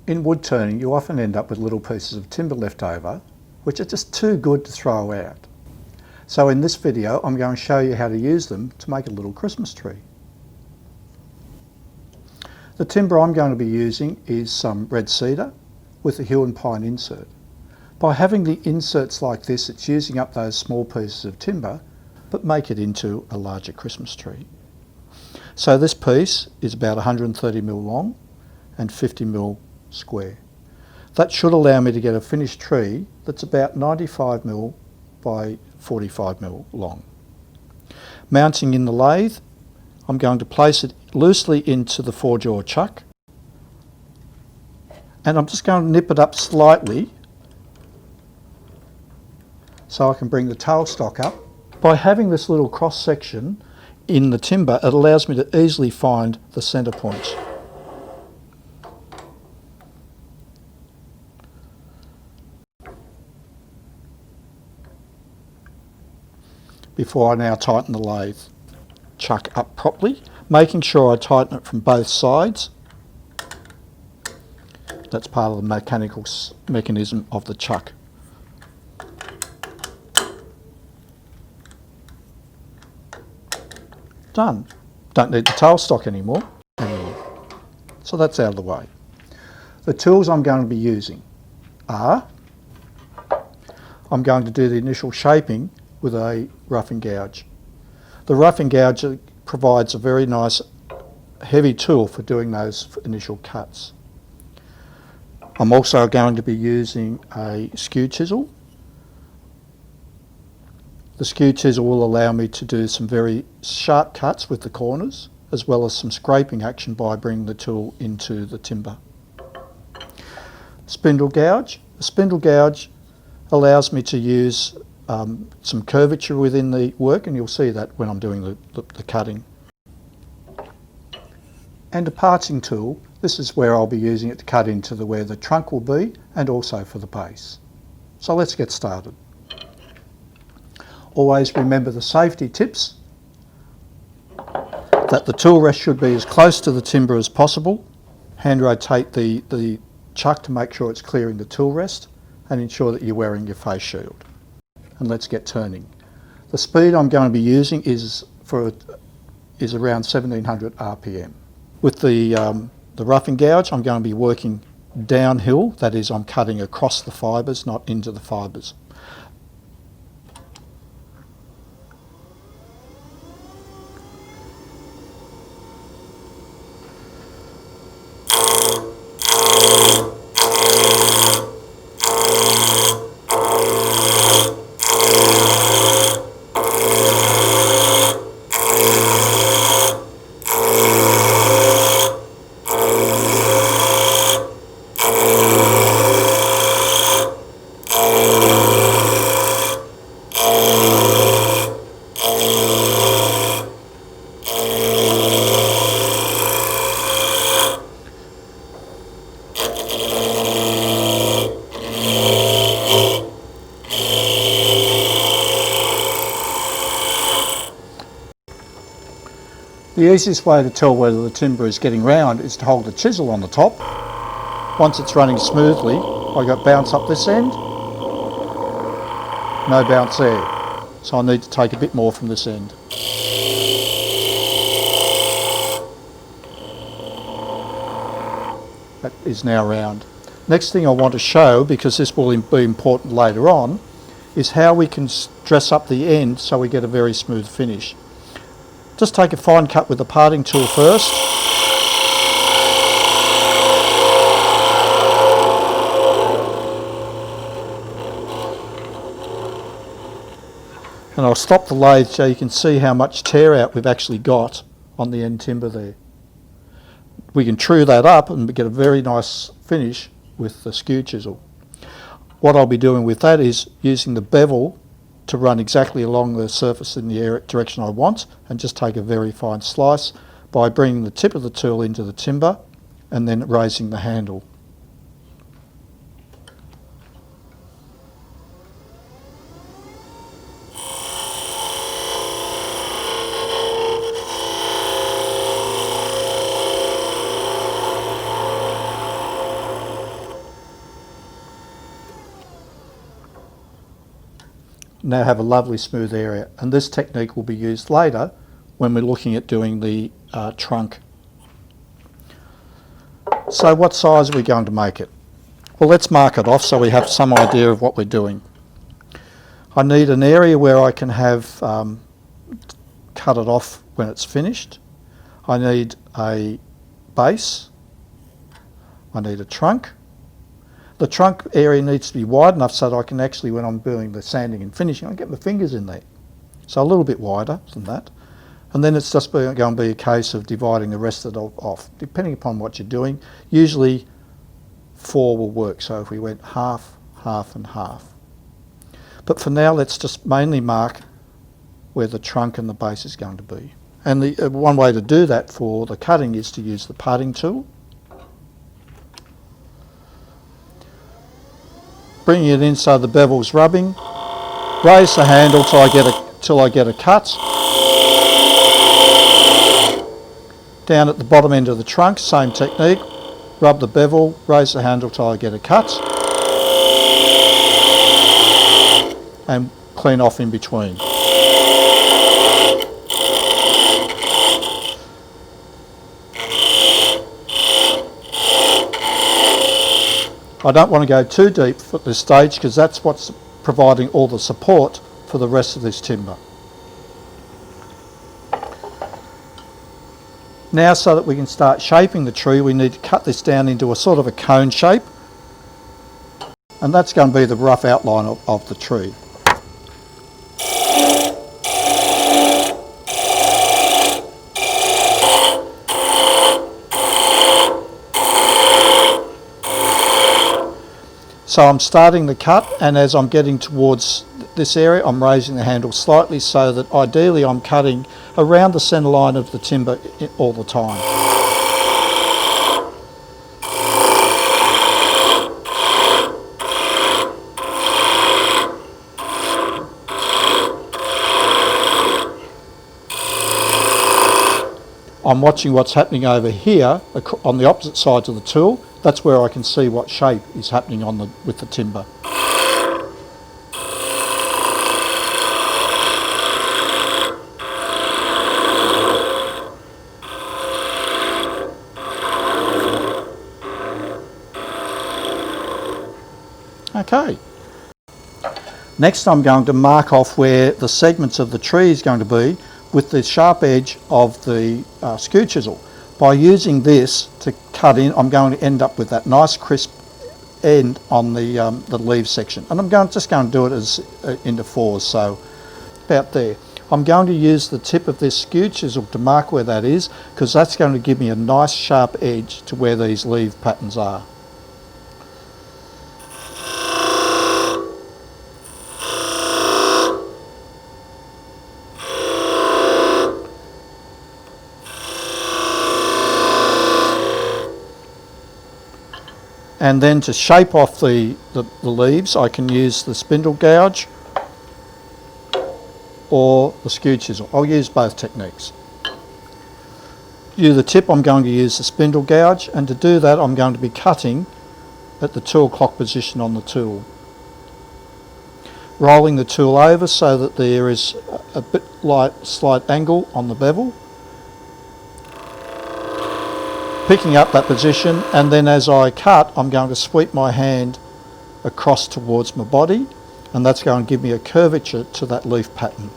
In wood turning, you often end up with little pieces of timber left over, which are just too good to throw out. So in this video, I'm going to show you how to use them to make a little Christmas tree. The timber I'm going to be using is some red cedar with a hue and pine insert. By having the inserts like this, it's using up those small pieces of timber, but make it into a larger Christmas tree. So this piece is about 130mm long and 50mm square. That should allow me to get a finished tree that's about 95mm by 45mm long. Mounting in the lathe, I'm going to place it loosely into the 4-jaw chuck, and I'm just going to nip it up slightly so I can bring the tailstock up. By having this little cross section in the timber, it allows me to easily find the centre point. Before I now tighten the lathe chuck up properly, making sure I tighten it from both sides. That's part of the mechanical mechanism of the chuck. Done. Don't need the tailstock anymore. So that's out of the way. The tools I'm going to be using are, I'm going to do the initial shaping with a roughing gouge. The roughing gouge provides a very nice heavy tool for doing those initial cuts. I'm also going to be using a skew chisel. The skew chisel will allow me to do some very sharp cuts with the corners, as well as some scraping action by bringing the tool into the timber. Spindle gouge. A spindle gouge allows me to use some curvature within the work, and you'll see that when I'm doing the cutting. And a parting tool. This is where I'll be using it to cut into where the trunk will be, and also for the base. So let's get started. Always remember the safety tips, that the tool rest should be as close to the timber as possible. Hand rotate the chuck to make sure it's clearing the tool rest, and ensure that you're wearing your face shield. And let's get turning. The speed I'm going to be using is around 1700 RPM. With the roughing gouge, I'm going to be working downhill, that is, I'm cutting across the fibres, not into the fibres. The easiest way to tell whether the timber is getting round is to hold the chisel on the top. Once it's running smoothly, I got bounce up this end, no bounce there. So I need to take a bit more from this end. That is now round. Next thing I want to show, because this will be important later on, is how we can dress up the end so we get a very smooth finish. Just take a fine cut with the parting tool first. And I'll stop the lathe so you can see how much tear out we've actually got on the end timber there. We can true that up and get a very nice finish with the skew chisel. What I'll be doing with that is using the bevel to run exactly along the surface in the direction I want, and just take a very fine slice by bringing the tip of the tool into the timber and then raising the handle. now have a lovely smooth area, and this technique will be used later when we're looking at doing the trunk. So what size are we going to make it? Well, let's mark it off so we have some idea of what we're doing. I need an area where I can have cut it off when it's finished. I need a base. I need a trunk. The trunk area needs to be wide enough so that I can actually, when I'm doing the sanding and finishing, I get my fingers in there. So a little bit wider than that. And then it's just going to be a case of dividing the rest of it off, depending upon what you're doing. Usually 4 will work, so if we went half, half and half. But for now, let's just mainly mark where the trunk and the base is going to be. And the one way to do that for the cutting is to use the parting tool. Bringing it in so the bevel's rubbing. Raise the handle till I get a cut. Down at the bottom end of the trunk, same technique. Rub the bevel, raise the handle till I get a cut. And clean off in between. I don't want to go too deep at this stage because that's what's providing all the support for the rest of this timber. Now, so that we can start shaping the tree, we need to cut this down into a sort of a cone shape, and that's going to be the rough outline of the tree. So I'm starting the cut, and as I'm getting towards this area, I'm raising the handle slightly so that ideally I'm cutting around the centre line of the timber all the time. I'm watching what's happening over here on the opposite sides of the tool. That's where I can see what shape is happening with the timber. Okay. Next I'm going to mark off where the segments of the tree is going to be with the sharp edge of the skew chisel. By using this to cut in, I'm going to end up with that nice crisp end on the leaf section. And I'm just going to do it as into 4s, so about there. I'm going to use the tip of this skew chisel to mark where that is, because that's going to give me a nice sharp edge to where these leaf patterns are. And then to shape off the leaves, I can use the spindle gouge or the skew chisel. I'll use both techniques. The tip, I'm going to use the spindle gouge, and to do that I'm going to be cutting at the tool clock position on the tool. Rolling the tool over so that there is a bit slight angle on the bevel. Picking up that position, and then as I cut I'm going to sweep my hand across towards my body, and that's going to give me a curvature to that leaf pattern.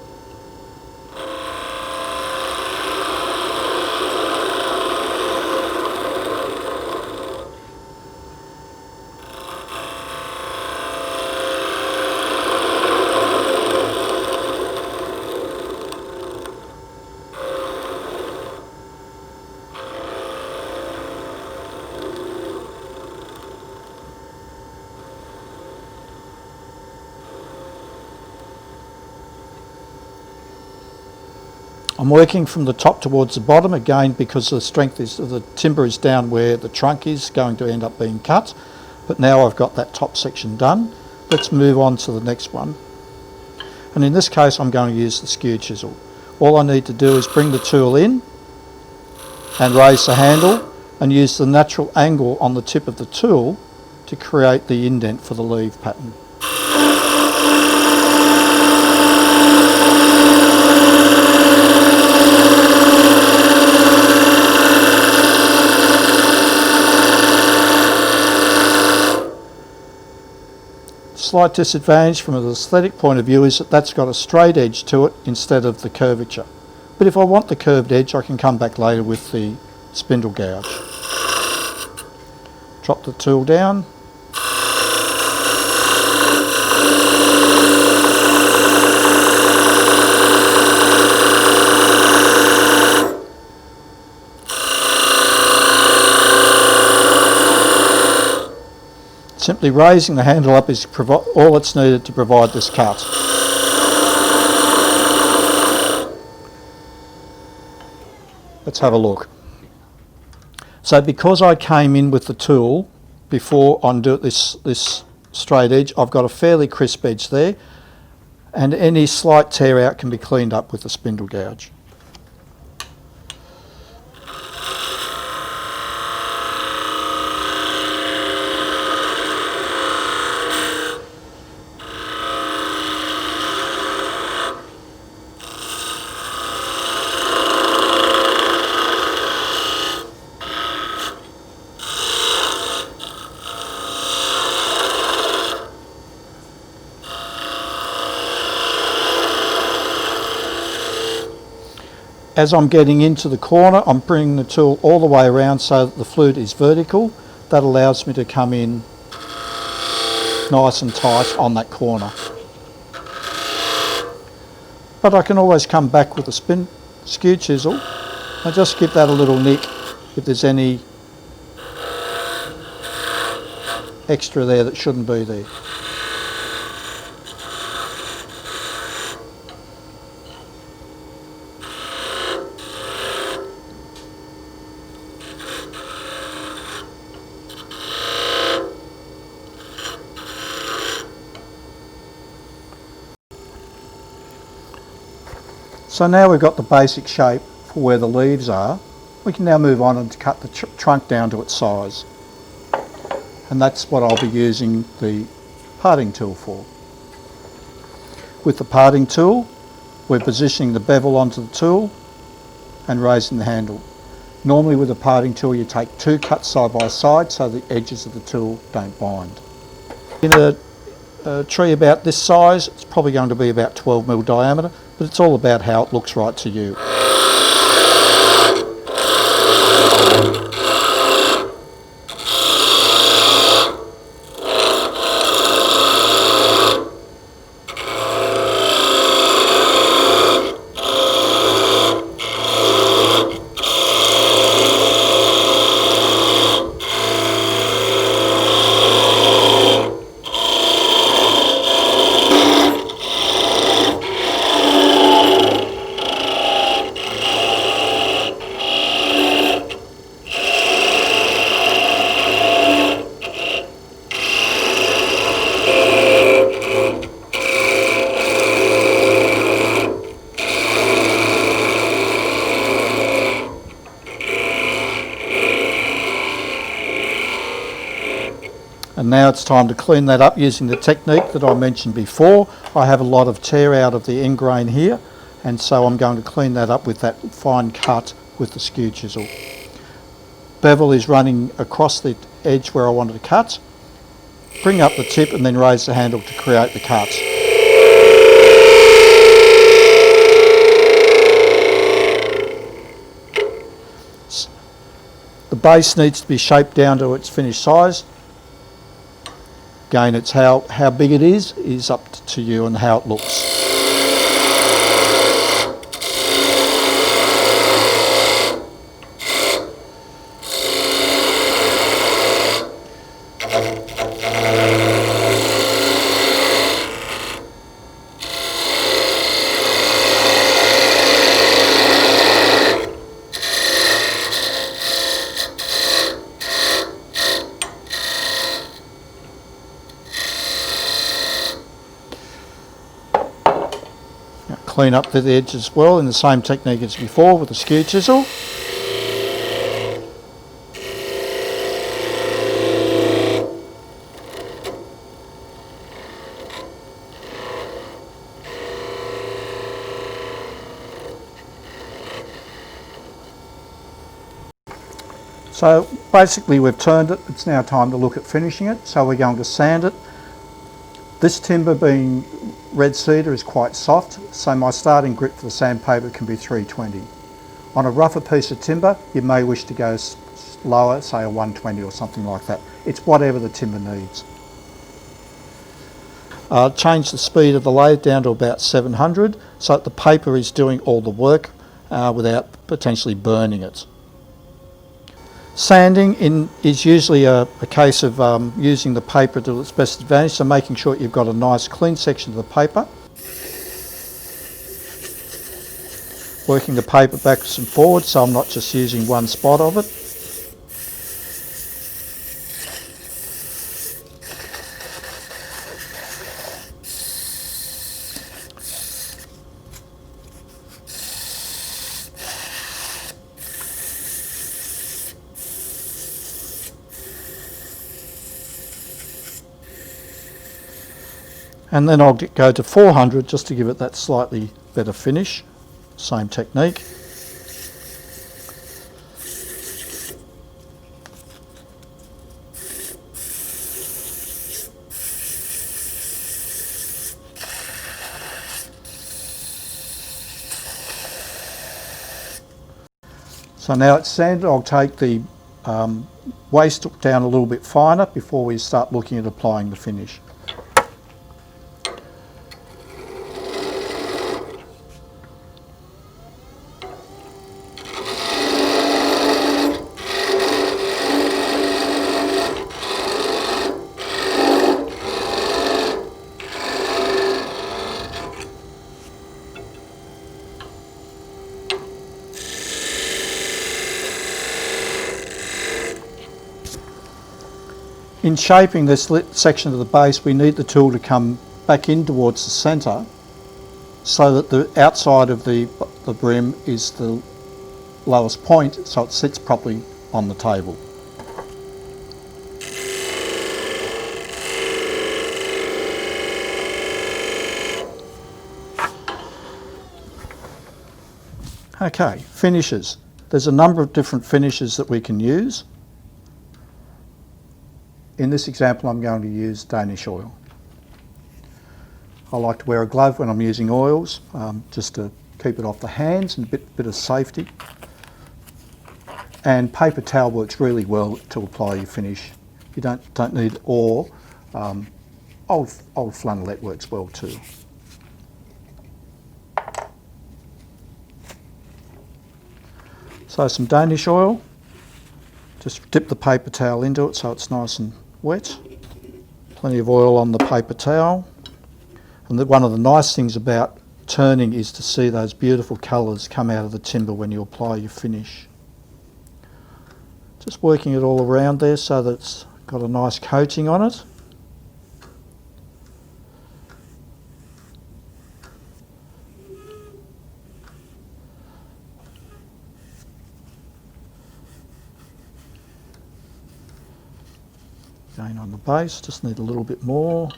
I'm working from the top towards the bottom again because the strength of the timber is down where the trunk is going to end up being cut. But now I've got that top section done. Let's move on to the next one. And in this case I'm going to use the skew chisel. All I need to do is bring the tool in and raise the handle and use the natural angle on the tip of the tool to create the indent for the leaf pattern. slight disadvantage from an aesthetic point of view is that that's got a straight edge to it instead of the curvature. But if I want the curved edge, I can come back later with the spindle gouge. Drop the tool down. Simply raising the handle up is all that's needed to provide this cut. Let's have a look. So because I came in with the tool before on this straight edge, I've got a fairly crisp edge there, and any slight tear out can be cleaned up with the spindle gouge. As I'm getting into the corner, I'm bringing the tool all the way around so that the flute is vertical. That allows me to come in nice and tight on that corner. But I can always come back with a skew chisel and just give that a little nick if there's any extra there that shouldn't be there. So now we've got the basic shape for where the leaves are. We can now move on and cut the trunk down to its size. And that's what I'll be using the parting tool for. With the parting tool, we're positioning the bevel onto the tool and raising the handle. Normally with a parting tool you take two cuts side by side so the edges of the tool don't bind. In a tree about this size, it's probably going to be about 12mm diameter, but it's all about how it looks right to you. And now it's time to clean that up using the technique that I mentioned before. I have a lot of tear out of the end grain here, and so I'm going to clean that up with that fine cut with the skew chisel. Bevel is running across the edge where I wanted to cut. Bring up the tip and then raise the handle to create the cut. The base needs to be shaped down to its finished size. Again, it's how big it is up to you and how it looks. Clean up the edge as well in the same technique as before with the skew chisel. So basically we've turned it, it's now time to look at finishing it. So we're going to sand it. This timber, being red cedar, is quite soft, so my starting grit for the sandpaper can be 320. On a rougher piece of timber, you may wish to go lower, say a 120 or something like that. It's whatever the timber needs. Change the speed of the lathe down to about 700 so that the paper is doing all the work without potentially burning it. Sanding is usually a case of using the paper to its best advantage, so making sure you've got a nice clean section of the paper. Working the paper backwards and forwards so I'm not just using one spot of it. And then I'll go to 400 just to give it that slightly better finish. Same technique. So now it's sanded, I'll take the waste hook down a little bit finer before we start looking at applying the finish. In shaping this section of the base, we need the tool to come back in towards the centre so that the outside of the brim is the lowest point, so it sits properly on the table. Okay, finishes. There's a number of different finishes that we can use. In this example, I'm going to use Danish oil. I like to wear a glove when I'm using oils, just to keep it off the hands and a bit of safety. And paper towel works really well to apply your finish. You don't need oil. Old flannelette works well too. So some Danish oil. Just dip the paper towel into it so it's nice and wet. Plenty of oil on the paper towel. And one of the nice things about turning is to see those beautiful colours come out of the timber when you apply your finish. Just working it all around there so that it's got a nice coating on it. Again on the base, just need a little bit more.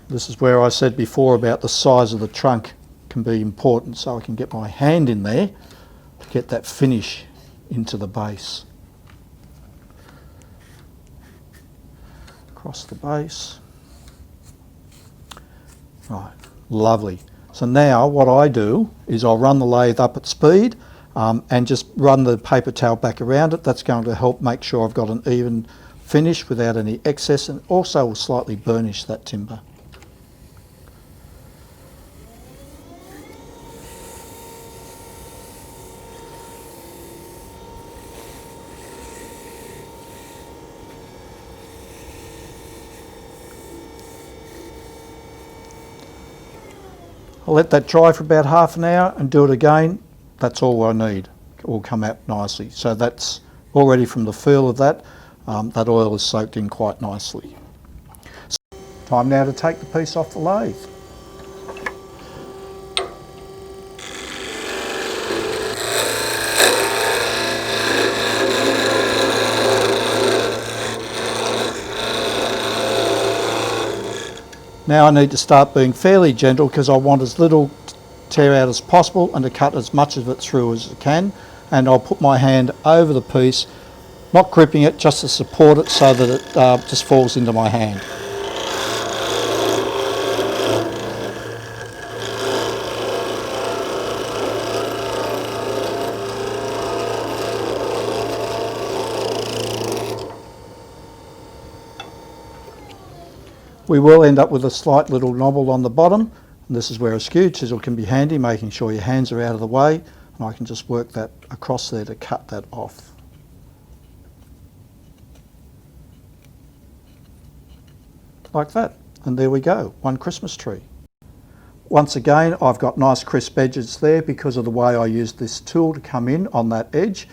This is where I said before about the size of the trunk can be important, so I can get my hand in there to get that finish into the base. Across the base. Right, lovely. So now what I do is I'll run the lathe up at speed and just run the paper towel back around it. That's going to help make sure I've got an even finish without any excess, and also will slightly burnish that timber. I'll let that dry for about half an hour and do it again. That's all I need. It will come out nicely. So that's already, from the feel of that, that oil is soaked in quite nicely. So, time now to take the piece off the lathe. Now I need to start being fairly gentle because I want as little tear out as possible and to cut as much of it through as I can. and I'll put my hand over the piece, not gripping it, just to support it so that it just falls into my hand. We will end up with a slight little knobble on the bottom, and this is where a skew chisel can be handy, making sure your hands are out of the way, and I can just work that across there to cut that off. Like that, and there we go, one Christmas tree. Once again, I've got nice crisp edges there because of the way I used this tool to come in on that edge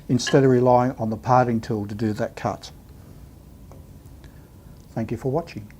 instead of relying on the parting tool to do that cut. Thank you for watching.